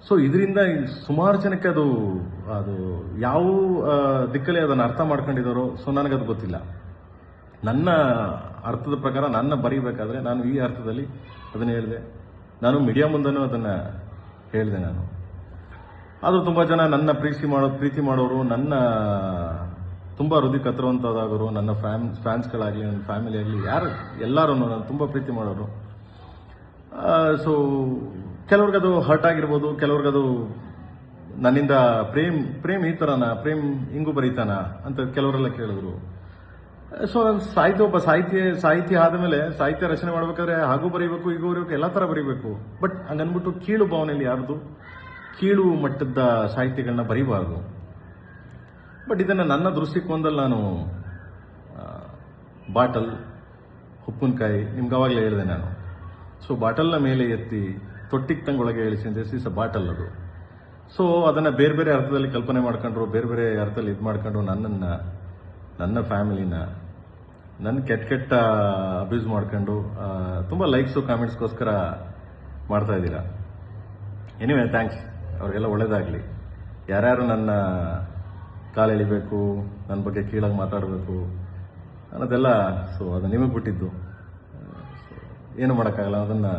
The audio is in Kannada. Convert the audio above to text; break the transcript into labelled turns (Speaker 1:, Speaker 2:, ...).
Speaker 1: ಸೊ ಇದರಿಂದ ಸುಮಾರು ಜನಕ್ಕೆ ಅದು ಅದು ಯಾವ ದಿಕ್ಕಲ್ಲಿ ಅದನ್ನು ಅರ್ಥ ಮಾಡ್ಕೊಂಡಿದ್ದಾರೋ ಸೊ ನನಗದು ಗೊತ್ತಿಲ್ಲ. ನನ್ನ ಅರ್ಥದ ಪ್ರಕಾರ ನನ್ನ ಬರೀಬೇಕಾದ್ರೆ ನಾನು ಈ ಅರ್ಥದಲ್ಲಿ ಅದನ್ನು ಹೇಳಿದೆ. ನಾನು ಮೀಡಿಯಾ ಮುಂದೆನೂ ಅದನ್ನು ಹೇಳಿದೆ. ನಾನು ಆದರೂ ತುಂಬ ಜನ ನನ್ನ ಪ್ರೀತಿ ಮಾಡೋರು, ನನ್ನ ತುಂಬ ಹೃದಯ ಕತ್ತರುವಂಥದ್ದಾಗೋರು, ನನ್ನ ಫ್ಯಾನ್ಸ್ಗಳಾಗಲಿ, ನನ್ನ ಫ್ಯಾಮಿಲಿ ಆಗಲಿ, ಯಾರು ಎಲ್ಲರೂ ನಾನು ತುಂಬ ಪ್ರೀತಿ ಮಾಡೋರು. ಸೊ ಕೆಲವ್ರಿಗದು ಹರ್ಟ್ ಆಗಿರ್ಬೋದು, ಕೆಲವ್ರಿಗದು ನನ್ನಿಂದ ಪ್ರೇಮ್ ಈ ಥರನ, ಪ್ರೇಮ್ ಹಿಂಗೂ ಬರೀತಾನ ಅಂತ ಕೆಲವರೆಲ್ಲ ಕೇಳಿದ್ರು. ಸೊ ನಾನು ಒಬ್ಬ ಸಾಹಿತಿ ಆದಮೇಲೆ ಸಾಹಿತ್ಯ ರಚನೆ ಮಾಡಬೇಕಾದ್ರೆ ಹಾಗೂ ಬರೀಬೇಕು, ಹೀಗೂ ಬರೀಬೇಕು, ಎಲ್ಲ ಥರ ಬರೀಬೇಕು. ಬಟ್ ಹಂಗನ್ಬಿಟ್ಟು ಕೀಳು ಭಾವನೆಯಲ್ಲಿ ಯಾರ್ದು ಕೀಳು ಮಟ್ಟದ ಸಾಹಿತ್ಯಗಳನ್ನ ಬರೀಬಾರ್ದು. ಬಟ್ ಇದನ್ನು ನನ್ನ ದೃಷ್ಟಿಕೋನದಲ್ಲಿ ನಾನು ಬಾಟಲ್, ಉಪ್ಪಿನಕಾಯಿ ನಿಮ್ಗೆ ಅವಾಗಲೇ ಹೇಳಿದೆ ನಾನು. ಸೊ ಬಾಟಲ್ನ ಮೇಲೆ ಎತ್ತಿ ತೊಟ್ಟಿಗೆ ತಂಗೊಳಗೆ ಇಳಿಸಿ ದಿಸ್ ಇಸ್ ಅ ಬಾಟಲ್ ಅದು. ಸೊ ಅದನ್ನು ಬೇರೆ ಬೇರೆ ಅರ್ಥದಲ್ಲಿ ಕಲ್ಪನೆ ಮಾಡ್ಕೊಂಡ್ರು, ಬೇರೆ ಬೇರೆ ಅರ್ಥದಲ್ಲಿ ಇದು ಮಾಡ್ಕೊಂಡು ನನ್ನನ್ನು, ನನ್ನ ಫ್ಯಾಮಿಲಿನ, ನನ್ನ ಕೆಟ್ಟ ಅಬ್ಯೂಸ್ ಮಾಡ್ಕೊಂಡು ತುಂಬ ಲೈಕ್ಸು ಕಾಮೆಂಟ್ಸ್ಗೋಸ್ಕರ ಮಾಡ್ತಾ ಇದ್ದೀರಾ. ಎನಿವೆ ಥ್ಯಾಂಕ್ಸ್, ಅವ್ರಿಗೆಲ್ಲ ಒಳ್ಳೇದಾಗಲಿ. ಯಾರ್ಯಾರು ನನ್ನ ಕಾಲು ಎಳಿಬೇಕು, ನನ್ನ ಬಗ್ಗೆ ಕೀಳಾಗಿ ಮಾತಾಡಬೇಕು ಅನ್ನೋದೆಲ್ಲ ಸೊ ಅದು ನಿಮಗೆ ಬಿಟ್ಟಿದ್ದು. ಏನು ಮಾಡೋಕ್ಕಾಗಲ್ಲ, ಅದನ್ನು